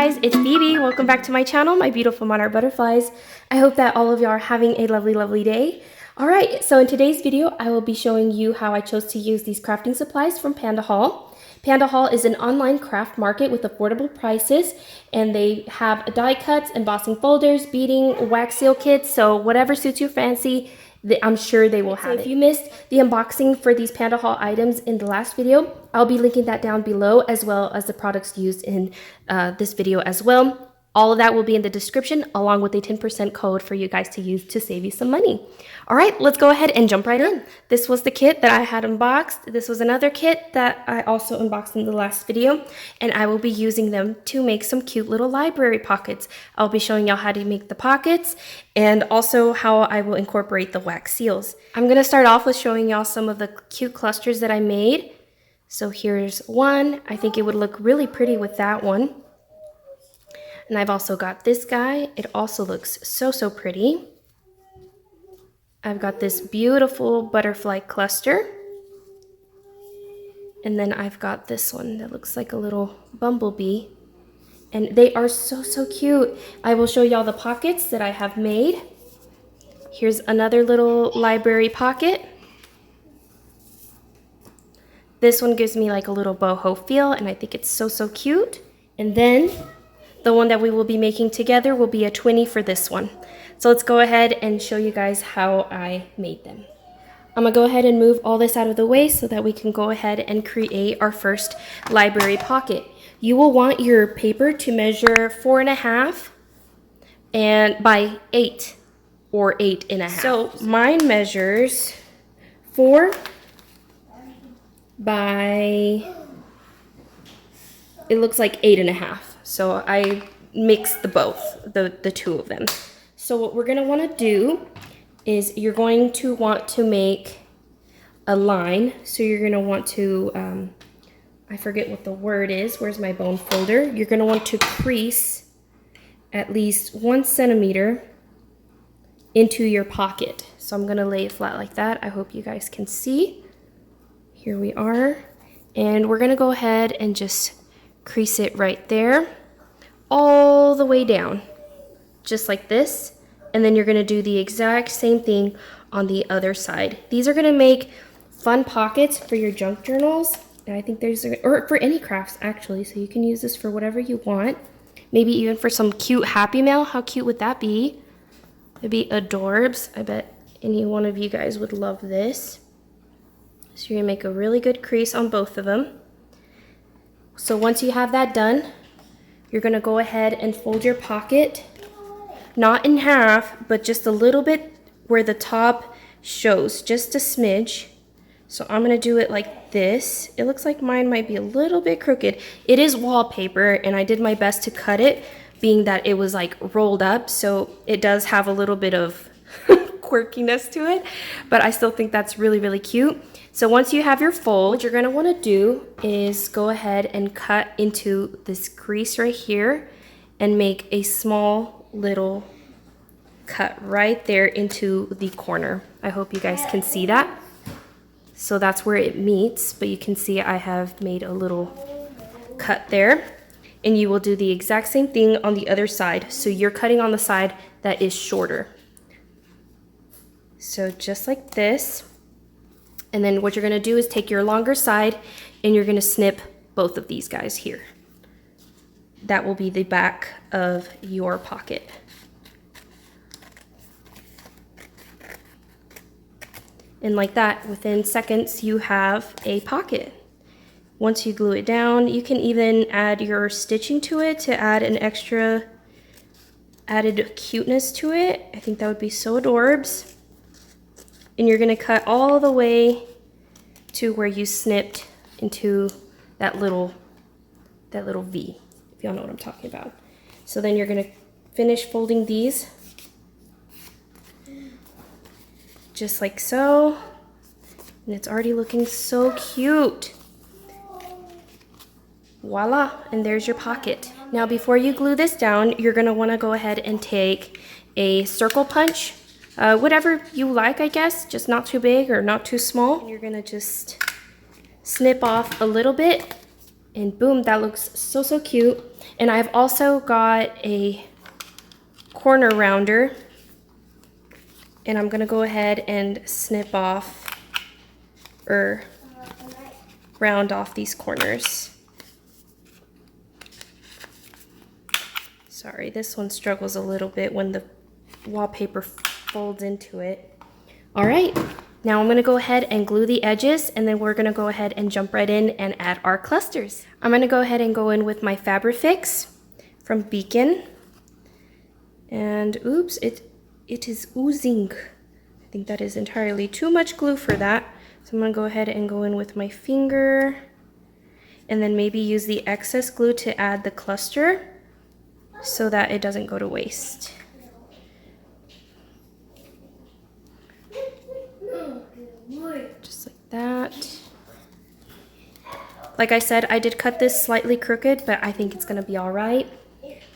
guys, it's Phoebe. Welcome back to my channel, my beautiful monarch butterflies. I hope that all of you are having a lovely day. Alright, so in today's video, I will be showing you how I chose to use these crafting supplies from PandaHall. PandaHall is an online craft market with affordable prices, and they have die cuts, embossing folders, beading, wax seal kits, so whatever suits your fancy, I'm sure they will have it. If you missed the unboxing for these PandaHall items in the last video, I'll be linking that down below, as well as the products used in this video as well. All of that will be in the description, along with a 10% code for you guys to use to save you some money. All right, let's go ahead and jump right in. This was the kit that I had unboxed. This was another kit that I also unboxed in the last video, and I will be using them to make some cute little library pockets. I'll be showing y'all how to make the pockets and also how I will incorporate the wax seals. I'm gonna start off with showing y'all some of the cute clusters that I made. So here's one. I think it would look really pretty with that one. And I've also got this guy. It also looks so pretty. I've got this beautiful butterfly cluster. And then I've got this one that looks like a little bumblebee. And they are so cute. I will show y'all the pockets that I have made. Here's another little library pocket. This one gives me like a little boho feel, and I think it's so cute. And then the one that we will be making together will be a 20 for this one. So let's go ahead and show you guys how I made them. I'm gonna go ahead and move all this out of the way so that we can go ahead and create our first library pocket. You will want your paper to measure 4.5 and by 8 or 8.5. So mine measures 4 by, it looks like 8.5. So I mixed the two of them. So what we're gonna wanna do is you're going to want to make a line. So you're gonna want to, I forget what the word is, where's my bone folder? You're gonna want to crease at least 1 centimeter into your pocket. So I'm gonna lay it flat like that. I hope you guys can see. Here we are. And we're gonna go ahead and just crease it right there, all the way down, just like this. And then you're gonna do the exact same thing on the other side. These are gonna make fun pockets for your junk journals. And I think or for any crafts actually, so you can use this for whatever you want. Maybe even for some cute Happy Mail. How cute would that be? It'd be adorbs. I bet any one of you guys would love this. So you're gonna make a really good crease on both of them. So once you have that done, you're gonna go ahead and fold your pocket, not in half, but just a little bit where the top shows, just a smidge. So I'm gonna do it like this. It looks like mine might be a little bit crooked. It is wallpaper, and I did my best to cut it, being that it was like rolled up, so it does have a little bit of quirkiness to it, but I still think that's really cute. So once you have your fold, what you're gonna wanna do is go ahead and cut into this crease right here and make a small little cut right there into the corner. I hope you guys can see that. So that's where it meets, but you can see I have made a little cut there. And you will do the exact same thing on the other side. So you're cutting on the side that is shorter. So just like this. And then what you're gonna do is take your longer side and you're gonna snip both of these guys here. That will be the back of your pocket. And like that, within seconds, you have a pocket. Once you glue it down, you can even add your stitching to it to add an extra added cuteness to it. I think that would be so adorbs. And you're gonna cut all the way to where you snipped into that little V, if y'all know what I'm talking about. So then you're gonna finish folding these just like so. And it's already looking so cute. Voila, and there's your pocket. Now before you glue this down, you're gonna wanna go ahead and take a circle punch. Whatever you like, I guess, just not too big or not too small. And you're gonna just snip off a little bit And boom, that looks so, so cute. And I've also got a corner rounder. And I'm gonna go ahead and snip off or round off these corners. Sorry, this one struggles a little bit when the wallpaper folds into it. All right, now I'm gonna go ahead and glue the edges, and then we're gonna go ahead and jump right in and add our clusters. I'm gonna go ahead and go in with my Fabrifix from Beacon. And oops, it is oozing. I think that is entirely too much glue for that. So I'm gonna go ahead and go in with my finger, and then maybe use the excess glue to add the cluster so that it doesn't go to waste. Just like that. Like I said, I did cut this slightly crooked, but I think it's gonna be all right.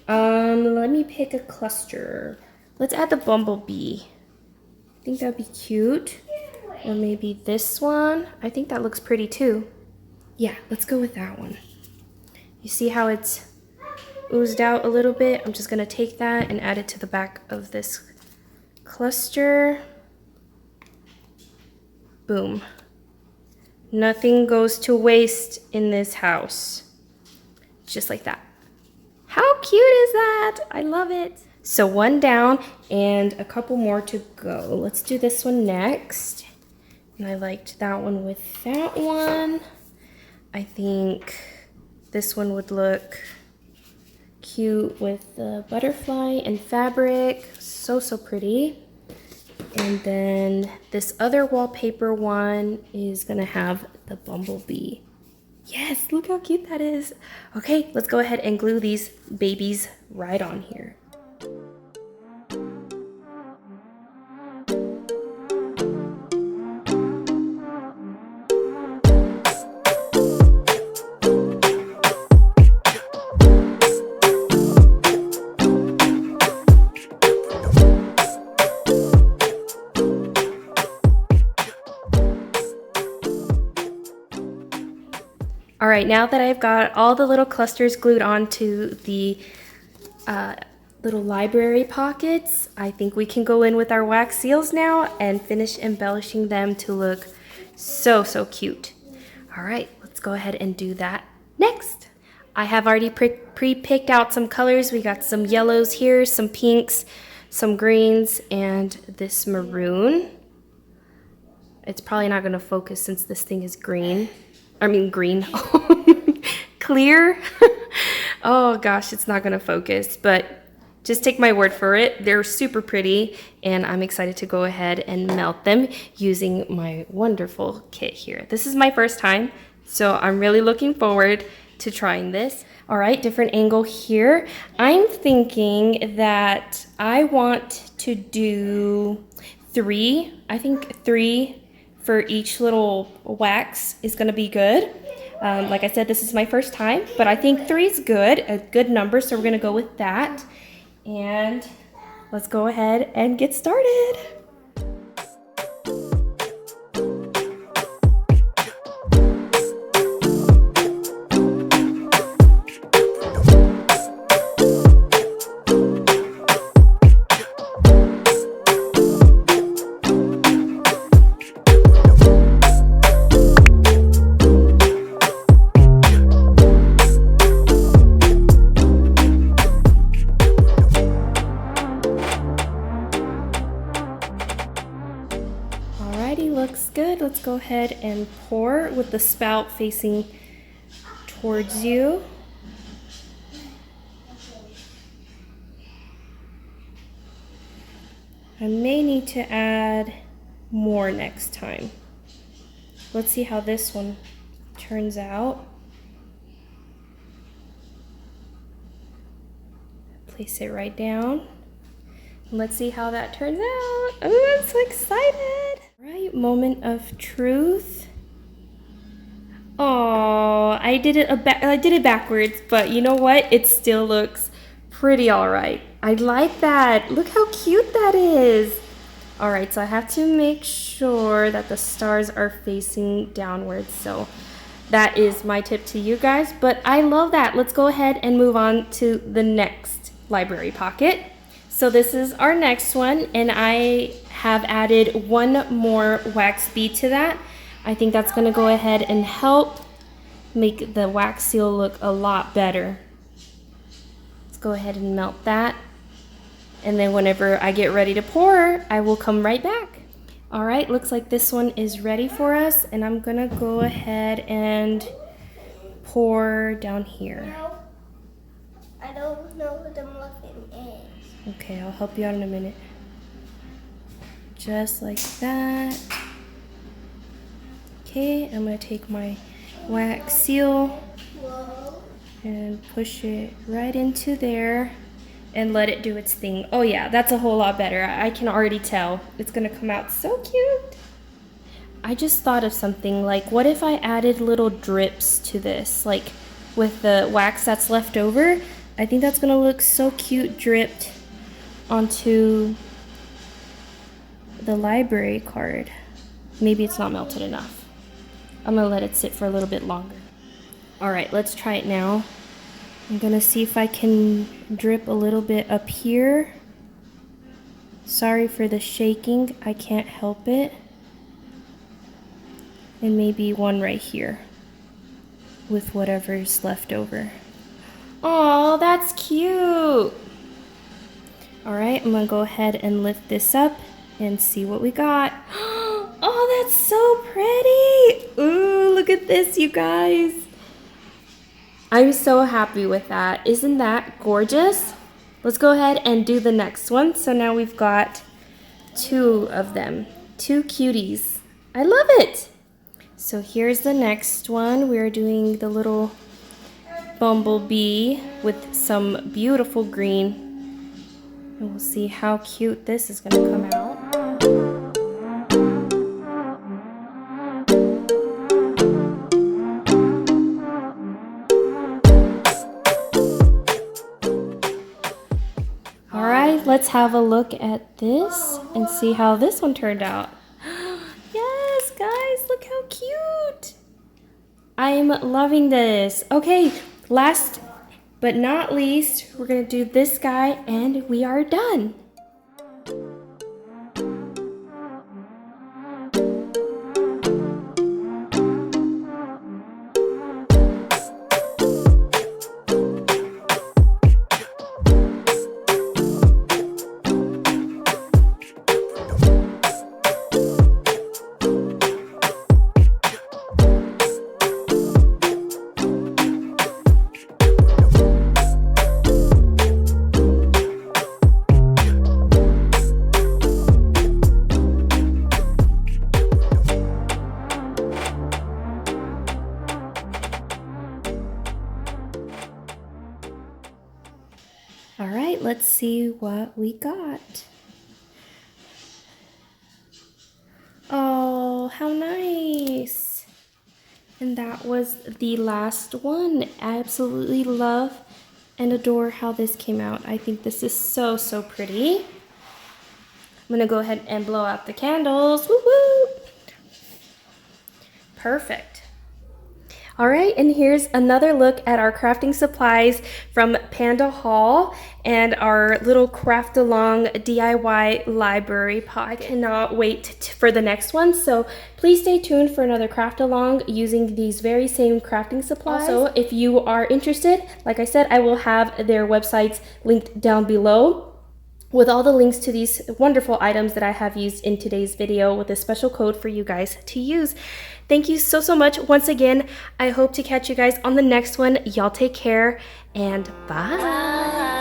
Let me pick a cluster. Let's add the bumblebee. I think that'd be cute. Or maybe this one. I think that looks pretty too. Yeah, let's go with that one. You see how it's oozed out a little bit? I'm just gonna take that and add it to the back of this cluster. Boom. Nothing goes to waste in this house. Just like that. How cute is that? I love it. So one down and a couple more to go. Let's do this one next. And I liked that one with that one. I think this one would look cute with the butterfly and fabric. So, so pretty. And then this other wallpaper one is gonna have the bumblebee. Yes, look how cute that is. Okay, let's go ahead and glue these babies right on here. All right, now that I've got all the little clusters glued onto the little library pockets, I think we can go in with our wax seals now and finish embellishing them to look so, so cute. All right, let's go ahead and do that next. I have already pre-picked out some colors. We got some yellows here, some pinks, some greens, and this maroon. It's probably not gonna focus since this thing is green. I mean green. Clear. Oh gosh, it's not gonna focus, but just take my word for it. They're super pretty, and I'm excited to go ahead and melt them using my wonderful kit here. This is my first time, so I'm really looking forward to trying this. All right, different angle here. I'm thinking that I want to do 3. I think 3 for each little wax is gonna be good. Like I said, this is my first time, but I think 3 is good, a good number, so we're gonna go with that. And let's go ahead and get started. Looks good. Let's go ahead and pour with the spout facing towards you. I may need to add more next time. Let's see how this one turns out. Place it right down. Let's see how that turns out. Oh, I'm so excited. Right, moment of truth. Oh, I did it backwards, but you know what? It still looks pretty all right. I like that. Look how cute that is. All right, so I have to make sure that the stars are facing downwards. So that is my tip to you guys, but I love that. Let's go ahead and move on to the next library pocket. So this is our next one, and I have added one more wax bead to that. I think that's gonna go ahead and help make the wax seal look a lot better. Let's go ahead and melt that. And then whenever I get ready to pour, I will come right back. All right, looks like this one is ready for us, and I'm gonna go ahead and pour down here. No, I don't know what the muffin is. Okay, I'll help you out in a minute. Just like that. Okay, I'm gonna take my wax seal Whoa. and push it right into there and let it do its thing. Oh yeah, that's a whole lot better. I can already tell. It's gonna come out so cute. I just thought of something, like what if I added little drips to this, like with the wax that's left over? I think that's gonna look so cute dripped onto the library card. Maybe it's not melted enough. I'm gonna let it sit for a little bit longer. All right, let's try it now. I'm gonna see if I can drip a little bit up here. Sorry for the shaking, I can't help it. And maybe one right here with whatever's left over. Oh, that's cute. All right, I'm gonna go ahead and lift this up and see what we got. Oh, that's so pretty. Ooh, look at this, you guys. I'm so happy with that. Isn't that gorgeous? Let's go ahead and do the next one. So now we've got two of them, two cuties. I love it. So here's the next one. We're doing the little bumblebee with some beautiful green. And we'll see how cute this is gonna come out. Let's have a look at this and see how this one turned out. Yes, guys, look how cute. I'm loving this. Okay, last but not least, we're gonna do this guy and we are done. All right, let's see what we got. Oh, how nice. And that was the last one. I absolutely love and adore how this came out. I think this is so, so pretty. I'm gonna go ahead and blow out the candles. Woo woo! Perfect. All right, and here's another look at our crafting supplies from PandaHall and our little craft along DIY library pot. I cannot wait for the next one, so please stay tuned for another craft along using these very same crafting supplies. Also, if you are interested, like I said, I will have their websites linked down below with all the links to these wonderful items that I have used in today's video with a special code for you guys to use. Thank you so, so much. Once again, I hope to catch you guys on the next one. Y'all take care and bye.